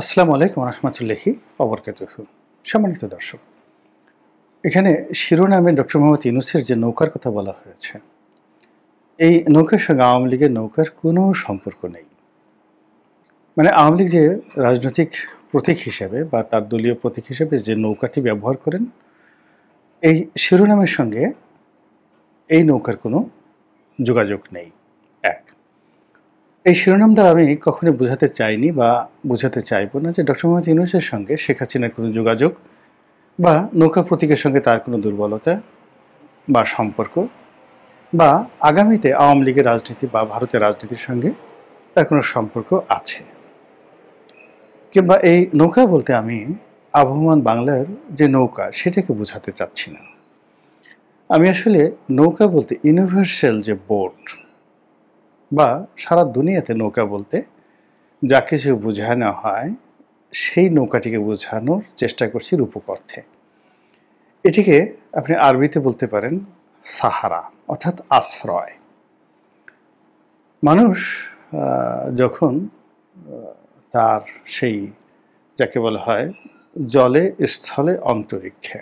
আসসালামু আলাইকুম রহমতুল্লাহি ওবরকাতুহু। সম্মানিত দর্শক, এখানে শিরোনামে ডক্টর মোহাম্মদ ইউনূসের যে নৌকার কথা বলা হয়েছে, এই নৌকার সঙ্গে আওয়ামী লীগের নৌকার কোনো সম্পর্ক নেই। মানে আওয়ামী লীগ যে রাজনৈতিক প্রতীক হিসেবে বা তার দলীয় প্রতীক হিসেবে যে নৌকাটি ব্যবহার করেন, এই শিরোনামের সঙ্গে এই নৌকার কোনো যোগাযোগ নেই। এক, এই শিরোনাম দ্বারা আমি কখনো বোঝাতে চাইনি বা বোঝাতে চাইব না যে ডক্টর মোহাম্মদ ইউনূসের সঙ্গে শেখ হাসিনার কোনো যোগাযোগ বা নৌকা প্রতীকের সঙ্গে তার কোনো দুর্বলতা বা সম্পর্ক বা আগামীতে আওয়ামী লীগের রাজনীতি বা ভারতের রাজনীতির সঙ্গে তার কোনো সম্পর্ক আছে, কিংবা এই নৌকা বলতে আমি আবহমান বাংলার যে নৌকা সেটাকে বোঝাতে চাচ্ছি না। আমি আসলে নৌকা বলতে ইউনিভার্সাল যে বোট বা সারা দুনিয়াতে নৌকা বলতে যা কিছু বোঝানো হয় সেই নৌকাটিকে বোঝানোর চেষ্টা করছি রূপক অর্থে। এটিকে আপনি আরবিতে বলতে পারেন সাহারা, অর্থাৎ আশ্রয়। মানুষ যখন তার সেই যাকে বলা হয় জলে স্থলে অন্তরিক্ষে,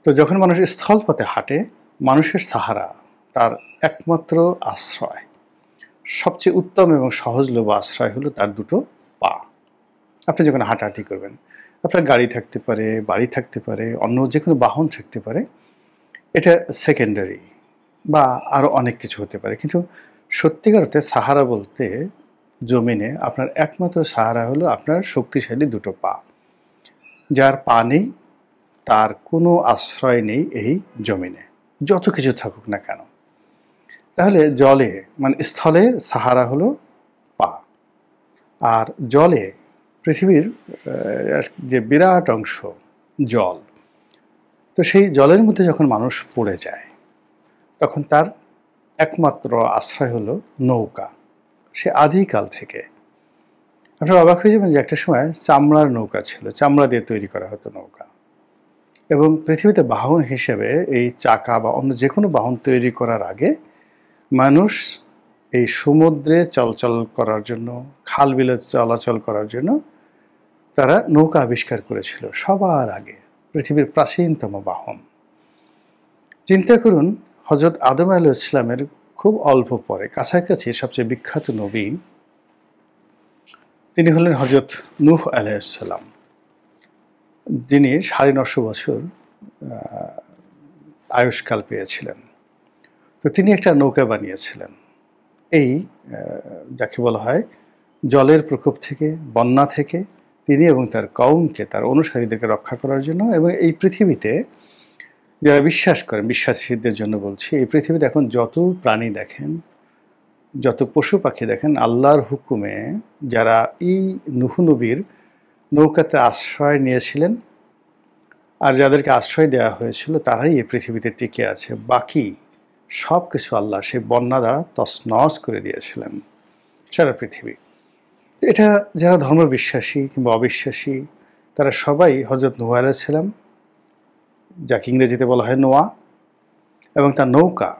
তো যখন মানুষ স্থলপথে হাঁটে, মানুষের সাহারা তার একমাত্র আশ্রয়, সবচেয়ে উত্তম এবং সহজলভ্য আশ্রয় হলো তার দুটো পা। আপনি যখন হাঁটাহাঁটি করবেন, আপনার গাড়ি থাকতে পারে, বাড়ি থাকতে পারে, অন্য যে কোনো বাহন থাকতে পারে, এটা সেকেন্ডারি বা আরও অনেক কিছু হতে পারে, কিন্তু সত্যিকার অর্থে সাহারা বলতে জমিনে আপনার একমাত্র সাহারা হলো আপনার শক্তিশালী দুটো পা। যার পা নেই তার কোনো আশ্রয় নেই এই জমিনে, যত কিছু থাকুক না কেন। তাহলে জলে মানে স্থলের সাহারা হলো পা, আর জলে পৃথিবীর যে বিরাট অংশ জল, তো সেই জলের মধ্যে যখন মানুষ পড়ে যায় তখন তার একমাত্র আশ্রয় হলো নৌকা। সে আদিকাল থেকে। আপনারা অবাক হয়ে যাবেন যে একটা সময় চামড়ার নৌকা ছিল, চামড়া দিয়ে তৈরি করা হতো নৌকা, এবং পৃথিবীতে বাহন হিসেবে এই চাকা বা অন্য যে কোনো বাহন তৈরি করার আগে মানুষ এই সমুদ্রে চলাচল করার জন্য, খাল বিলে চলাচল করার জন্য তারা নৌকা আবিষ্কার করেছিল সবার আগে, পৃথিবীর প্রাচীনতম বাহন। চিন্তা করুন, হজরত আদম আলাইহিস সালামের খুব অল্প পরে কাছাকাছি সবচেয়ে বিখ্যাত নবী তিনি হলেন হজরত নূহ আলাইহিস সালাম, যিনি ৯৫০ বছর আয়ুষ্কাল পেয়েছিলেন। তো তিনি একটা নৌকা বানিয়েছিলেন এই যাকে বলা হয় জলের প্রকোপ থেকে, বন্যা থেকে তিনি এবং তার কওমকে, তার অনুসারীদেরকে রক্ষা করার জন্য। এবং এই পৃথিবীতে যারা বিশ্বাস করেন, বিশ্বাসীদের জন্য বলছি, এই পৃথিবীতে এখন যত প্রাণী দেখেন, যত পশু পাখি দেখেন, আল্লাহর হুকুমে যারা এই নূহ নবীর নৌকাতে আশ্রয় নিয়েছিলেন আর যাদেরকে আশ্রয় দেওয়া হয়েছিল তারাই এই পৃথিবীতে টিকে আছে। বাকি সব কিছু আল্লাহ সেই বন্যা দ্বারা তছনছ করে দিয়েছিলেন সারা পৃথিবী। এটা যারা ধর্মবিশ্বাসী কিংবা অবিশ্বাসী তারা সবাই হজরত নূহ আলাইহিস সালাম, যাকে ইংরেজিতে বলা হয় নোয়া, এবং তার নৌকা,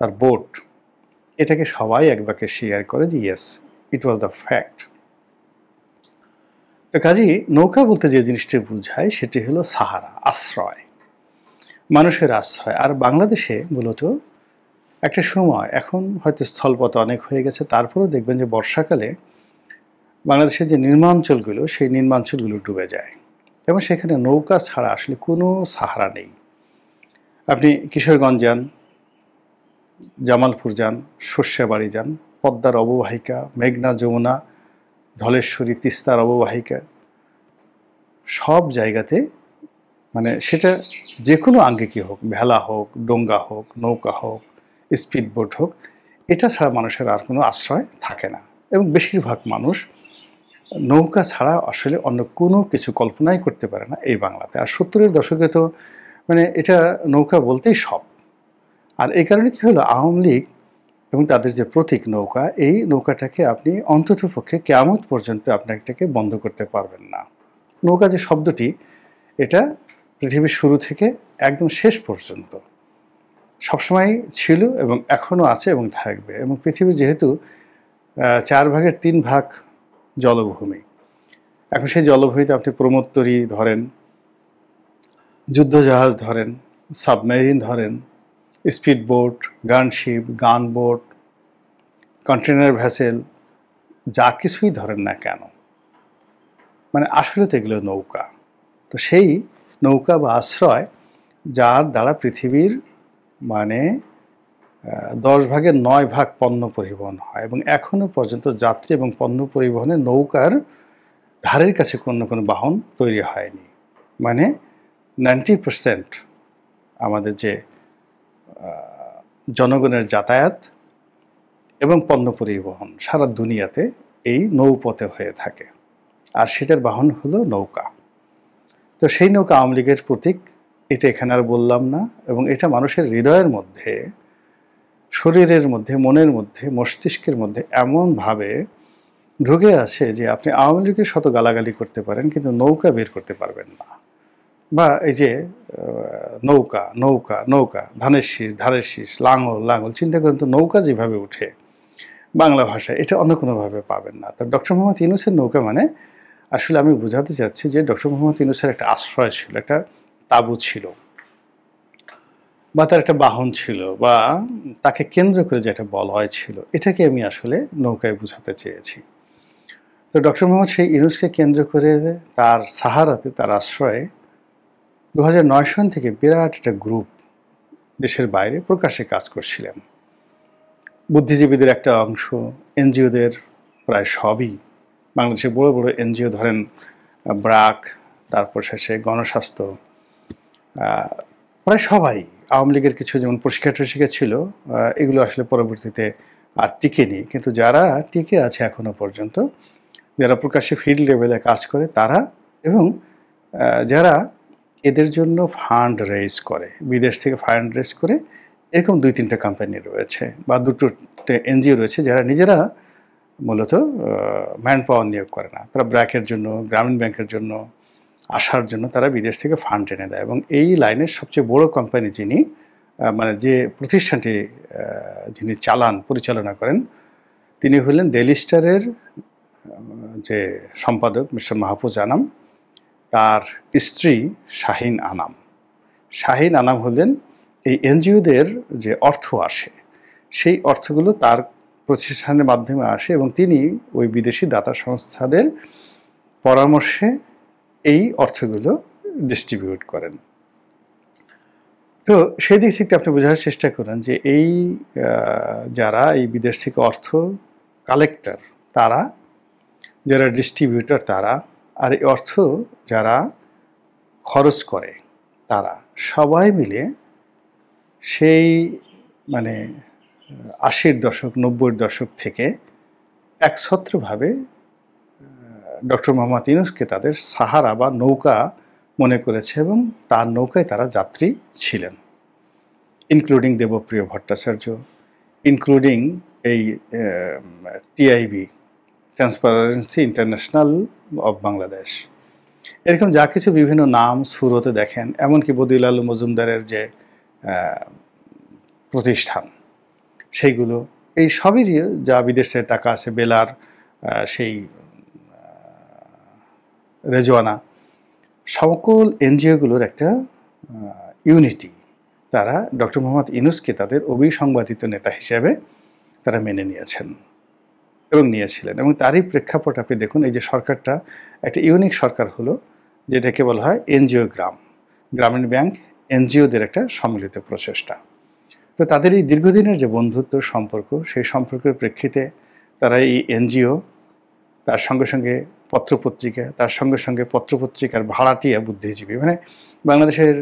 তার বোট, এটাকে সবাই একবারকে শেয়ার করে যে yes, it was the fact. তো কাজেই নৌকা বলতে যে জিনিসটি বোঝায় সেটি হলো সাহারা, আশ্রয়, মানুষের আশ্রয়। আর বাংলাদেশে মূলত একটা সময়, এখন হয়তো স্থলপথ অনেক হয়ে গেছে, তারপরেও দেখবেন যে বর্ষাকালে বাংলাদেশের যে নির্মাঞ্চলগুলো, সেই নির্মাঞ্চলগুলো ডুবে যায় এবং সেখানে নৌকা ছাড়া আসলে কোনো সাহারা নেই। আপনি কিশোরগঞ্জ যান, জামালপুর যান, শস্যাবাড়ি যান, পদ্মার অববাহিকা, মেঘনা, যমুনা, ধলেশ্বরী, তিস্তার অববাহিকা, সব জায়গাতে মানে সেটা যে কোনো আঙ্গিকে হোক, ভেলা হোক, ডোঙ্গা হোক, নৌকা হোক, স্পিডবোট হোক, এটা ছাড়া মানুষের আর কোনো আশ্রয় থাকে না। এবং বেশিরভাগ মানুষ নৌকা ছাড়া আসলে অন্য কোনো কিছু কল্পনাই করতে পারে না এই বাংলাতে। আর ৭০-এর দশকে তো মানে এটা নৌকা বলতেই সব। আর এই কারণে কী হলো, আওয়ামী লীগ এবং তাদের যে প্রতীক নৌকা, এই নৌকাটাকে আপনি অন্ততপক্ষে কিয়ামত পর্যন্ত আপনাকে বন্ধ করতে পারবেন না। নৌকা যে শব্দটি, এটা পৃথিবীর শুরু থেকে একদম শেষ পর্যন্ত সবসময় ছিল এবং এখনও আছে এবং থাকবে। এবং পৃথিবী যেহেতু ৪ ভাগের ৩ ভাগ জলভূমি। এখন সেই জলভূমিতে আপনি প্রমোত্তরী ধরেন, যুদ্ধজাহাজ ধরেন, সাবমেরিন ধরেন, স্পিড বোট, গানশিপ, গান বোট, কন্টেনার ভ্যাসেল, যা কিছুই ধরেন না কেন, মানে আসলে তো এগুলো নৌকা। তো সেই নৌকা বা আশ্রয় যার দ্বারা পৃথিবীর মানে 10/9 পণ্য পরিবহন হয়, এবং এখনো পর্যন্ত যাত্রী এবং পণ্য পরিবহনে নৌকার ধারের কাছে কোনো বাহন তৈরি হয়নি। মানে 90% আমাদের যে জনগণের যাতায়াত এবং পণ্য পরিবহন সারা দুনিয়াতে এই নৌপথে হয়ে থাকে, আর সেটার বাহন হলো নৌকা। তো সেই নৌকা আওয়ামী লীগের প্রতীক, এটা এখানে আর বললাম না। এবং এটা মানুষের হৃদয়ের মধ্যে, শরীরের মধ্যে, মনের মধ্যে, মস্তিষ্কের মধ্যে এমনভাবে ঢুকে আছে যে আপনি আওয়ামী লীগের শত গালাগালি করতে পারেন, কিন্তু নৌকা বের করতে পারবেন না। বা এই যে নৌকা নৌকা নৌকা, ধানের শীষ, লাঙল লাঙল, চিন্তা করেন তো নৌকা যেভাবে উঠে বাংলা ভাষায়, এটা অন্য কোনোভাবে পাবেন না। তো ডক্টর মোহাম্মদ ইউনূসের নৌকা মানে আসলে আমি বোঝাতে চাচ্ছি যে ডক্টর মোহাম্মদ ইউনূসের একটা আশ্রয় ছিল, একটা তাঁবু ছিল, বা তার একটা বাহন ছিল, বা তাকে কেন্দ্র করে যে একটা বলয় ছিল, এটাকে আমি আসলে নৌকায় বোঝাতে চেয়েছি। তো ডক্টর মোহাম্মদ সেই ইউনূসকে কেন্দ্র করে তার সাহারাতে, তার আশ্রয়ে 2009 সন থেকে বিরাট একটা গ্রুপ দেশের বাইরে প্রকাশ্যে কাজ করছিলেন। বুদ্ধিজীবীদের একটা অংশ, এনজিওদের প্রায় সবই, বাংলাদেশের বড় বড় এনজিও ধরেন ব্রাক, তারপর শেষে গণস্বাস্থ্য, প্রায় সবাই, আওয়ামী লীগের কিছু যেমন পরিষ্কার টরিষ্কার ছিল, এগুলো আসলে পরবর্তীতে আর টিকেনি, কিন্তু যারা টিকে আছে এখনো পর্যন্ত, যারা প্রকাশ্যে ফিল্ড লেভেলে কাজ করে তারা, এবং যারা এদের জন্য ফান্ড রেজ করে, বিদেশ থেকে ফান্ড রেজ করে, এরকম 2-3টা কোম্পানি রয়েছে বা 2টো এনজিও রয়েছে যারা নিজেরা মূলত ম্যান পাওয়ার নিয়োগ করে না। তারা ব্র্যাকের জন্য, গ্রামীণ ব্যাংকের জন্য, আসার জন্য তারা বিদেশ থেকে ফান্ড এনে দেয়। এবং এই লাইনের সবচেয়ে বড় কোম্পানি যিনি, মানে যে প্রতিষ্ঠানটি যিনি পরিচালনা করেন, তিনি হলেন ডেইলি স্টারের যে সম্পাদক মিস্টার মাহফুজ আনাম, তার স্ত্রী শাহিন আনাম। শাহিন আনাম হলেন এই এনজিওদের যে অর্থ আসে, সেই অর্থগুলো তার প্রতিষ্ঠানের মাধ্যমে আসে, এবং তিনি ওই বিদেশি দাতা সংস্থাদের পরামর্শে এই অর্থগুলো ডিস্ট্রিবিউট করেন। তো সেই দিক থেকে আপনি বোঝার চেষ্টা করেন যে এই যারা এই বিদেশ থেকে অর্থ কালেক্টর তারা, যারা ডিস্ট্রিবিউটর তারা, আর এই অর্থ যারা খরচ করে তারা, সবাই মিলে সেই মানে 80-র দশক 90-র দশক থেকে একছত্রভাবে ডক্টর মোহাম্মদ ইউনূসকে তাদের সাহারা বা নৌকা মনে করেছে, এবং তার নৌকায় তারা যাত্রী ছিলেন, ইনক্লুডিং দেবপ্রিয় ভট্টাচার্য, ইনক্লুডিং এই TIB, transparency international of Bangladesh, এরকম যা কিছু বিভিন্ন নাম সুরতে দেখেন, এমনকি বদিউল মজুমদারের যে প্রতিষ্ঠান সেইগুলো, এই সবেরই যা বিদেশে টাকা আছে, বেলার সেই রেজওয়ানা, সকল এনজিওগুলোর একটা ইউনিটি, তারা ডক্টর মোহাম্মদ ইউনূসকে তাদের অবিসংবাদিত নেতা হিসেবে তারা মেনে নিয়েছেন এবং নিয়েছিলেন। এবং তারই প্রেক্ষাপট আপনি দেখুন, এই যে সরকারটা একটা ইউনিক সরকার হলো, যেটাকে বলা হয় এনজিও গ্রামীণ ব্যাংক এনজিওদের একটা সম্মিলিত প্রচেষ্টা। তো তাদের এই দীর্ঘদিনের যে বন্ধুত্ব সম্পর্ক, সেই সম্পর্কের প্রেক্ষিতে তারা এই এনজিও, তার সঙ্গে সঙ্গে পত্রপত্রিকা, তার সঙ্গে সঙ্গে পত্রপত্রিকার ভাড়াটিয়া বুদ্ধিজীবী, মানে বাংলাদেশের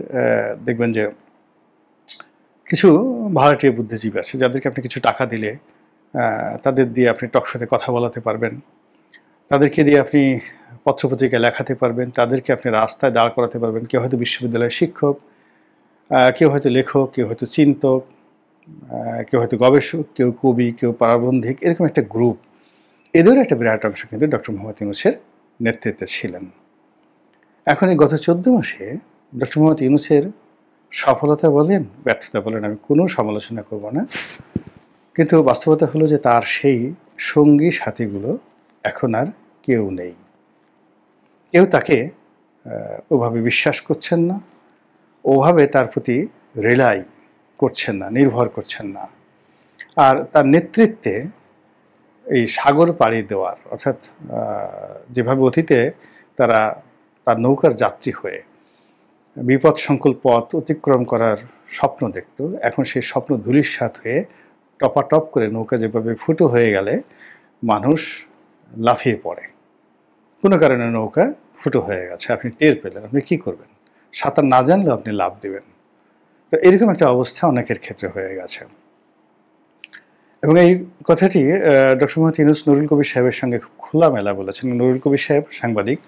দেখবেন যে কিছু ভাড়াটিয়া বুদ্ধিজীবী আছে যাদেরকে আপনি কিছু টাকা দিলে তাদের দিয়ে আপনি টকশোতে কথা বলাতে পারবেন, তাদেরকে দিয়ে আপনি পত্রপত্রিকা লেখাতে পারবেন, তাদেরকে আপনি রাস্তায় দাঁড় করাতে পারবেন। কেউ হয়তো বিশ্ববিদ্যালয়ের শিক্ষক, কেউ হয়তো লেখক, কেউ হয়তো চিন্তক, কেউ হয়তো গবেষক, কেউ কবি, কেউ প্রাবন্ধিক, এরকম একটা গ্রুপ, এদের একটা বিরাট অংশ কিন্তু ডক্টর মোহাম্মদ ইউনূসের নেতৃত্বে ছিলেন। এখন এই গত 14 মাসে ডক্টর মোহাম্মদ ইউনূসের সফলতা বলেন, ব্যর্থতা বলেন, আমি কোনো সমালোচনা করব না, কিন্তু বাস্তবতা হলো যে তার সেই সঙ্গী সাথীগুলো এখন আর কেউ নেই। কেউ তাকে ওভাবে বিশ্বাস করছেন না, ওভাবে তার প্রতি রিলাই করছেন না, নির্ভর করছেন না। আর তার নেতৃত্বে এই সাগর পাড়ি দেওয়ার, অর্থাৎ যেভাবে অতীতে তারা তার নৌকার যাত্রী হয়ে বিপদসংকুল পথ অতিক্রম করার স্বপ্ন দেখত, এখন সেই স্বপ্ন ধূলিসাৎ হয়ে টপাটপ করে নৌকা যেভাবে ফুটো হয়ে গেলে মানুষ লাফিয়ে পড়ে। কোনো কারণে নৌকা ফুটো হয়ে গেছে, আপনি টের পেলেন, আপনি কি করবেন? সাঁতার না জানলেও আপনি লাফ দিবেন। তো এরকম একটা অবস্থা অনেকের ক্ষেত্রে হয়ে গেছে। এবং এই কথাটি ডক্টর মোহাম্মদ ইউনূস নুরুল কবির সাহেবের সঙ্গে খুব খোলামেলা বলেছেন। নুরুল কবির সাহেব সাংবাদিক,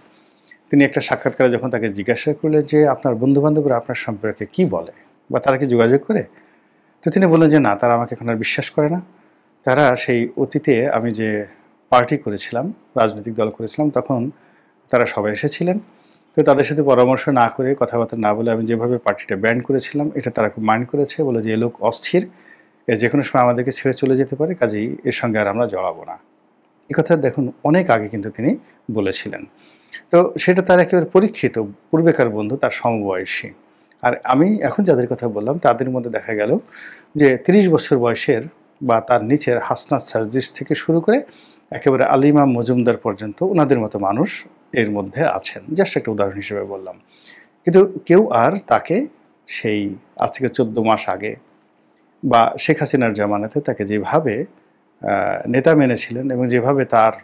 তিনি একটা সাক্ষাৎকারে যখন তাকে জিজ্ঞাসা করলেন যে আপনার বন্ধুবান্ধবরা আপনার সম্পর্কে কি বলে বা তারা কি যোগাযোগ করে, তো তিনি বললেন যে না, তারা আমাকে এখন আর বিশ্বাস করে না। তারা সেই অতীতে আমি যে পার্টি করেছিলাম, রাজনৈতিক দল করেছিলাম, তখন তারা সবাই এসেছিলেন। তো তাদের সাথে পরামর্শ না করে, কথাবার্তা না বলে আমি যেভাবে পার্টিটা ব্যান্ড করেছিলাম, এটা তারা খুব মাইন্ড করেছে, বলে যে এ লোক অস্থির, যে কোনো সময় আমাদেরকে ছেড়ে চলে যেতে পারে, কাজেই এর সঙ্গে আর আমরা জড়াবো না। এ কথা দেখুন অনেক আগে কিন্তু তিনি বলেছিলেন। তো সেটা তার একেবারে পরীক্ষিত পূর্বেকার বন্ধু, তার সমবয়সী। আর আমি এখন যাদের কথা বললাম তাদের মধ্যে দেখা গেল যে 30 বছর বয়সের বা তার নিচের হাসনাত সার্জিস থেকে শুরু করে একেবারে আলিমা মজুমদার পর্যন্ত ওনাদের মতো মানুষ এর মধ্যে আছেন, জাস্ট একটা উদাহরণ হিসেবে বললাম। কিন্তু কেউ আর তাকে সেই আজ থেকে 14 মাস আগে বা শেখ হাসিনার জামানাতে তাকে যেভাবে নেতা মেনেছিলেন এবং যেভাবে তার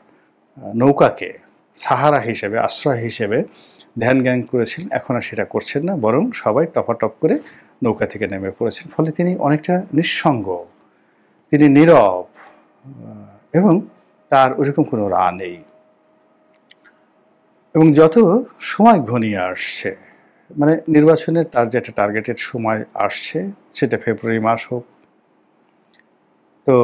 নৌকাকে সাহারা হিসেবে, আশ্রয় হিসেবে ধ্যান জ্ঞান করেছেন, এখন আর সেটা করছেন না, বরং সবাই টপাটপ করে নৌকা থেকে নেমে পড়েছেন। ফলে তিনি অনেকটা নিঃসঙ্গ, তিনি নীরব, এবং তার ওইরকম কোনো রা নেই। এবং যত সময় ঘনিয়ে আসছে, মানে নির্বাচনের তার যে একটা টার্গেটেড সময় আসছে, সেটা ফেব্রুয়ারি মাস হোক, তো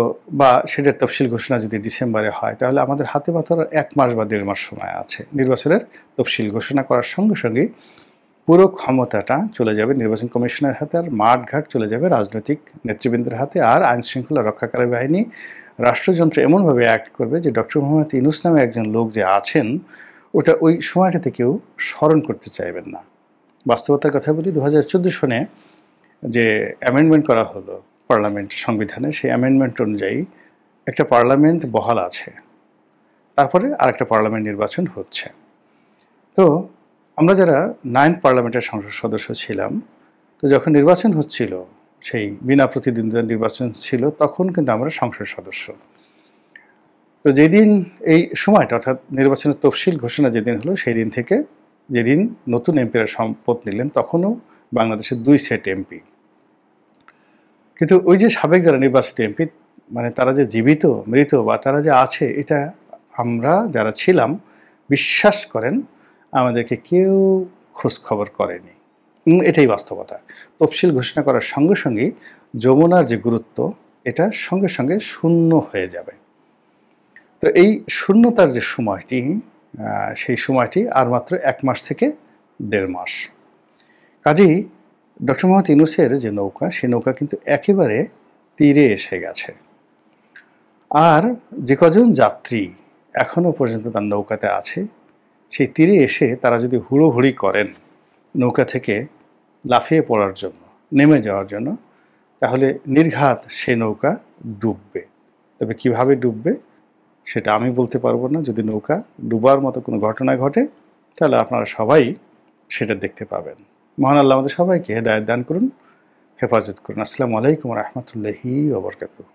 বা সেটার তফসিল ঘোষণা যদি ডিসেম্বরে হয়, তাহলে আমাদের হাতে মাত্র 1 মাস বা 1.5 মাস সময় আছে। নির্বাচনের তফসিল ঘোষণা করার সঙ্গে সঙ্গে পুরো ক্ষমতাটা চলে যাবে নির্বাচন কমিশনের হাতে, আর মাঠঘাট চলে যাবে রাজনৈতিক নেতৃবৃন্দের হাতে। আর আইনশৃঙ্খলা রক্ষাকারী বাহিনী, রাষ্ট্রযন্ত্র এমনভাবে অ্যাক্ট করবে যে ডক্টর মোহাম্মদ ইউনূস নামে একজন লোক যে আছেন, ওটা ওই সময়টাতে কেউ স্মরণ করতে চাইবেন না। বাস্তবতার কথা বলি, 2014 সনে যে অ্যামেন্ডমেন্ট করা হলো পার্লামেন্ট সংবিধানে, সেই অ্যামেন্ডমেন্ট অনুযায়ী একটা পার্লামেন্ট বহাল আছে, তারপরে আরেকটা পার্লামেন্ট নির্বাচন হচ্ছে। তো আমরা যারা 9th পার্লামেন্টের সংসদ সদস্য ছিলাম, তো যখন নির্বাচন হচ্ছিল, সেই বিনা প্রতিদ্বন্দ্বিতার নির্বাচন ছিল, তখন কিন্তু আমরা সংসদ সদস্য। তো যেদিন এই সময়টা, অর্থাৎ নির্বাচনের তফসিল ঘোষণা যেদিন হলো, সেই দিন থেকে যেদিন নতুন এমপিরা শপথ নিলেন, তখনও বাংলাদেশের 2 সেট এমপি। কিন্তু ওই যে সাবেক যারা নির্বাচিত এমপি, মানে তারা যে জীবিত, মৃত বা তারা যে আছে, এটা আমরা যারা ছিলাম বিশ্বাস করেন আমাদেরকে কেউ খোঁজ খবর করেনি। এটাই বাস্তবতা। তফসিল ঘোষণা করার সঙ্গে সঙ্গেই যমুনার যে গুরুত্ব, এটা সঙ্গে সঙ্গে শূন্য হয়ে যাবে। তো এই শূন্যতার যে সময়টি, সেই সময়টি আর মাত্র 1 মাস থেকে 1.5 মাস। কাজেই ডক্টর মোহাম্মদ ইউনূসের যে নৌকা, সেই নৌকা কিন্তু একেবারে তীরে এসে গেছে। আর যে কজন যাত্রী এখনও পর্যন্ত তার নৌকাতে আছে, সেই তীরে এসে তারা যদি হুড়োহুড়ি করেন নৌকা থেকে লাফিয়ে পড়ার জন্য, নেমে যাওয়ার জন্য, তাহলে নির্ঘাত সেই নৌকা ডুববে। তবে কিভাবে ডুববে সেটা আমি বলতে পারবো না। যদি নৌকা ডুবার মতো কোনো ঘটনা ঘটে, তাহলে আপনারা সবাই সেটা দেখতে পাবেন। মহান আল্লাহ আমাদের সবাইকে হেদায়েত দান করুন, হেফাজত করুন। আসসালামু আলাইকুম ওয়া রাহমাতুল্লাহি ওয়া বারাকাতুহু।